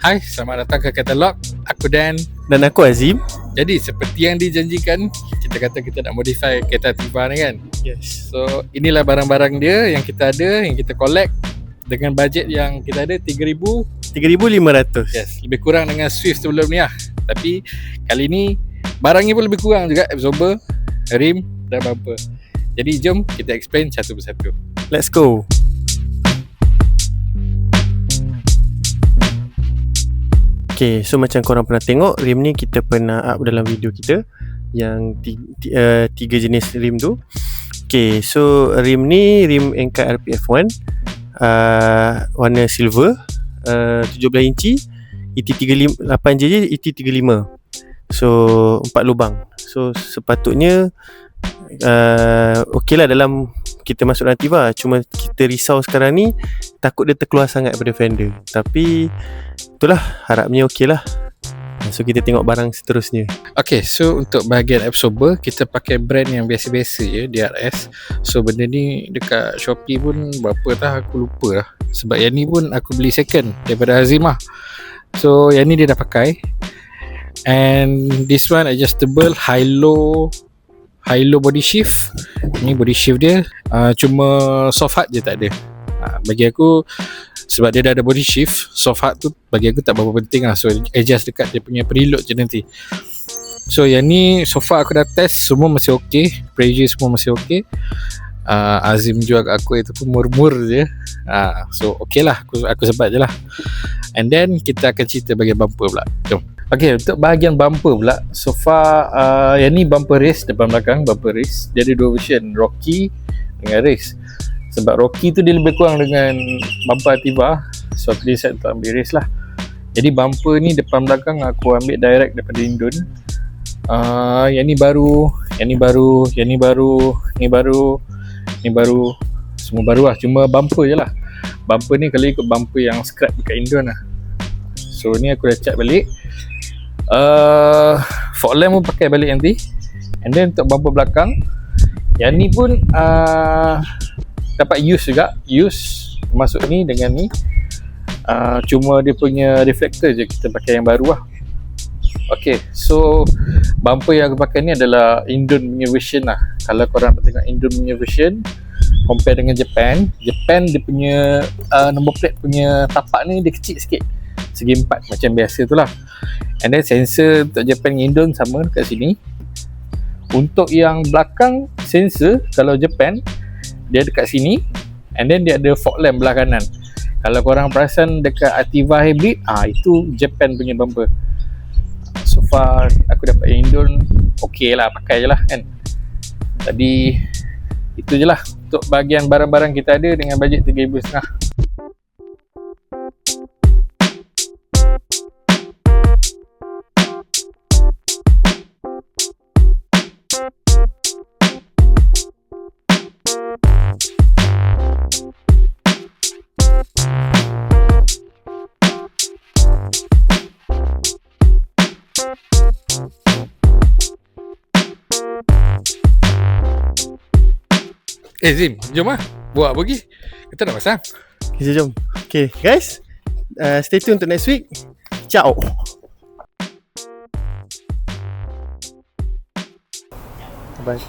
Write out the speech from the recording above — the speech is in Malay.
Hai, selamat datang ke Katalog. Aku Dan. Dan aku Azim. Jadi seperti yang dijanjikan, kita kata kita nak modify kereta Ativa ni kan. Yes. So inilah barang-barang dia yang kita ada, yang kita collect dengan bajet yang kita ada 3,500. Yes, lebih kurang dengan Swift sebelum ni lah. Tapi kali ni barangnya pun lebih kurang juga, absorber, rim dan bumper. Jadi jom kita explain satu persatu. Let's go. Okay, so macam korang pernah tengok, rim ni kita pernah up dalam video kita yang tiga jenis rim tu. Okay, so rim ni rim Enkai RPF1, warna silver, 17 inci, ET35 8JJ, ET35. So 4 lubang. So sepatutnya okey lah dalam kita masuk dalam Ativa. Cuma kita risau sekarang ni takut dia terkeluar sangat daripada fender. Tapi itulah, harapnya okey lah. So kita tengok barang seterusnya. Okay, so untuk bahagian absorber kita pakai brand yang biasa-biasa je, DRS. So benda ni dekat Shopee pun berapa dah aku lupa lah. Sebab yang ni pun aku beli second daripada Azim lah. So yang ni dia dah pakai. And this one adjustable high-low body shift. Ni body shift dia cuma soft hard je tak ada. Bagi aku, sebab dia dah ada body shift, soft hard tu bagi aku tak berapa penting lah. So adjust dekat dia punya preload je nanti. So yang ni so far aku dah test, semua masih ok, pressure semua masih ok. Azim jual kat aku itu pun murmur je. So ok lah, aku sebab je lah. And then kita akan cerita bahagian bumper pula. Jom. Okay, untuk bahagian bumper pula, so far yang ni bumper race, depan belakang bumper race. Dia ada dua version, Rocky dengan race. Sebab Rocky tu dia lebih kurang dengan bumper Ativa, so aku decide untuk ambil race lah. Jadi bumper ni depan belakang aku ambil direct daripada Indon. Yang ni baru, ni baru, semua baru lah. Cuma bumper je lah. Bumper ni kalau ikut bumper yang scrap dekat Indon lah. So ni aku dah cat balik. Fog lamp pun pakai balik nanti. And then untuk bumper belakang, yang ni pun dapat use juga. Use masuk ni dengan ni. Cuma dia punya reflector je kita pakai yang baru lah. Okay, so bumper yang aku pakai ni adalah Indon punya version lah. Kalau korang nak tengok Indon punya version compare dengan Japan dia punya number plate punya tapak ni dia kecil sikit, segi 4 macam biasa tu lah. And then sensor untuk Japan dengan Indon sama dekat sini. Untuk yang belakang sensor, kalau Japan dia dekat sini, and then dia ada fog lamp belah kanan. Kalau korang perasan dekat Ativa Hybrid, itu Japan punya bumper. So far aku dapat Indon, ok lah, pakai je lah kan. Tadi itu je lah untuk bahagian barang-barang kita ada dengan bajet 3,500. Zim, jom lah buat pergi. Kita nak pasang. Okay, jom. Okay guys, stay tune untuk next week. Ciao. Bye.